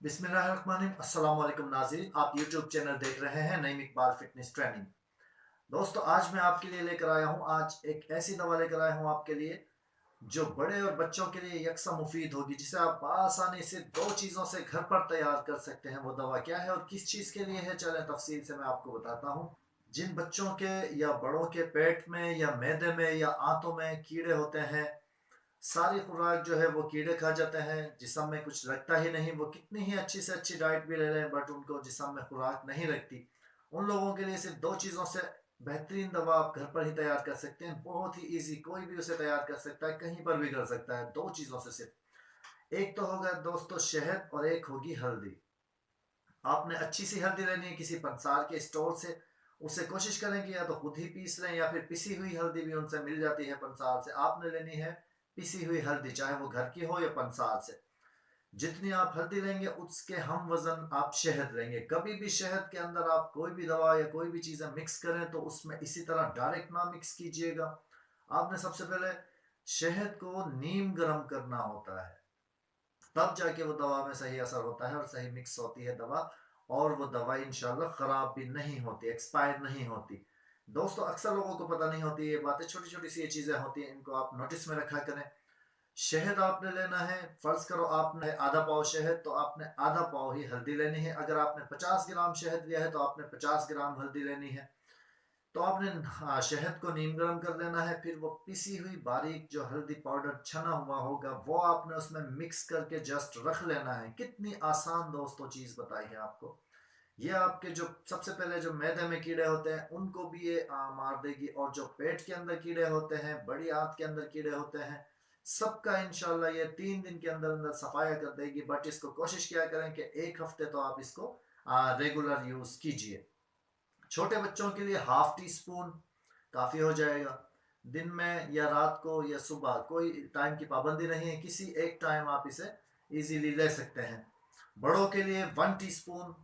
बिस्मिल्लाहिर्रहमानिर्रहीम। अस्सलाम वालेकुम नाज़रीन, आप यूट्यूब चैनल देख रहे हैं नईम इकबाल फिटनेस ट्रेनिंग। दोस्तों, आज मैं आपके लिए लेकर आया हूँ, आज एक ऐसी दवा लेकर आया हूँ आपके लिए जो बड़े और बच्चों के लिए यकसा मुफीद होगी, जिसे आप आसानी से दो चीज़ों से घर पर तैयार कर सकते हैं। वो दवा क्या है और किस चीज़ के लिए है, चलें तफसील से मैं आपको बताता हूँ। जिन बच्चों के या बड़ों के पेट में या मैदे में या आंतों में कीड़े होते हैं, सारी खुराक जो है वो कीड़े खा जाते हैं, जिस्म में कुछ लगता ही नहीं, वो कितनी ही अच्छी से अच्छी डाइट भी ले लें बट उनको जिस्म में खुराक नहीं लगती। उन लोगों के लिए सिर्फ दो चीज़ों से बेहतरीन दवा आप घर पर ही तैयार कर सकते हैं। बहुत ही इजी, कोई भी उसे तैयार कर सकता है, कहीं पर भी कर सकता है, दो चीज़ों से सिर्फ। एक तो होगा दोस्तों शहद और एक होगी हल्दी। आपने अच्छी सी हल्दी लेनी है किसी पंसार के स्टोर से। उसे कोशिश करें कि या तो खुद ही पीस लें या फिर पिसी हुई हल्दी भी उनसे मिल जाती है पंसार से। आपने लेनी है पिसी हुई हल्दी, चाहे वो घर की हो या पंसार से। जितनी आप हल्दी लेंगे उसके हम वजन आप शहद लेंगे। कभी भी शहद के अंदर आप कोई भी दवा या कोई भी चीज़ें मिक्स करें तो उसमें इसी तरह डायरेक्ट ना मिक्स कीजिएगा। आपने सबसे पहले शहद को नीम गर्म करना होता है, तब जाके वो दवा में सही असर होता है और सही मिक्स होती है दवा। और वो दवा इंशाल्लाह ख़राब भी नहीं होती, एक्सपायर नहीं होती। दोस्तों, अक्सर लोगों को पता नहीं होती ये बातें, छोटी छोटी सी ये चीज़ें होती हैं, इनको आप नोटिस में रखा करें। शहद आपने लेना है, फर्ज करो आपने आधा पाव शहद, तो आपने आधा पाव ही हल्दी लेनी है। अगर आपने 50 ग्राम शहद लिया है तो आपने 50 ग्राम हल्दी लेनी है। तो आपने, हाँ, शहद को नीम गर्म कर लेना है, फिर वो पिसी हुई बारीक जो हल्दी पाउडर छना हुआ होगा वो आपने उसमें मिक्स करके जस्ट रख लेना है। कितनी आसान दोस्तों चीज़ बताई है आपको। ये आपके जो सबसे पहले जो मैदे में कीड़े होते हैं उनको भी ये मार देगी, और जो पेट के अंदर कीड़े होते हैं, बड़ी आंत के अंदर कीड़े होते हैं, सबका इंशाल्लाह ये 3 दिन के अंदर अंदर सफाया कर देगी। बट इसको कोशिश किया करें कि एक हफ्ते तो आप इसको रेगुलर यूज कीजिए। छोटे बच्चों के लिए हाफ टी स्पून काफ़ी हो जाएगा। दिन में या रात को या सुबह, कोई टाइम की पाबंदी नहीं है, किसी एक टाइम आप इसे इजीली ले सकते हैं। बड़ों के लिए 1 टीस्पून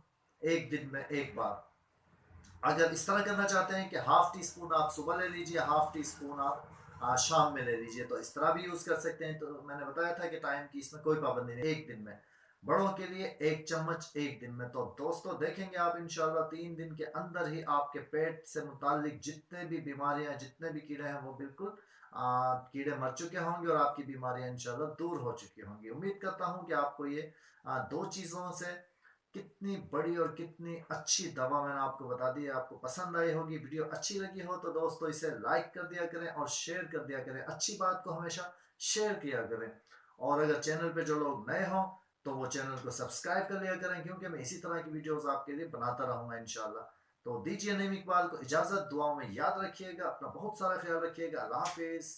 एक दिन में एक बार। अगर इस तरह करना चाहते हैं कि हाफ टी स्पून आप सुबह ले लीजिए, हाफ टी स्पून आप शाम में ले लीजिए, तो इस तरह भी यूज़ कर सकते हैं। तो मैंने बताया था कि टाइम की इसमें कोई पाबंदी नहीं, एक दिन में। बड़ों के लिए 1 चम्मच एक दिन में। तो दोस्तों देखेंगे आप इंशाल्लाह 3 दिन के अंदर ही आपके पेट से मुतालिक जितने भी बीमारियां, जितने भी कीड़े हैं वो बिल्कुल कीड़े मर चुके होंगे और आपकी बीमारियां इंशाल्लाह दूर हो चुकी होंगी। उम्मीद करता हूं कि आपको ये दो चीज़ों से कितनी बड़ी और कितनी अच्छी दवा मैंने आपको बता दी है, आपको पसंद आई होगी। वीडियो अच्छी लगी हो तो दोस्तों इसे लाइक कर दिया करें और शेयर कर दिया करें। अच्छी बात को हमेशा शेयर किया करें। और अगर चैनल पे जो लोग नए हों तो वो चैनल को सब्सक्राइब कर लिया करें, क्योंकि मैं इसी तरह की वीडियोस आपके लिए बनाता रहूँगा इंशाल्लाह। तो दीजिए नईम इकबाल को इजाज़त, दुआओं में याद रखिएगा, अपना बहुत सारा ख्याल रखिएगा। अल्लाह हाफिज़।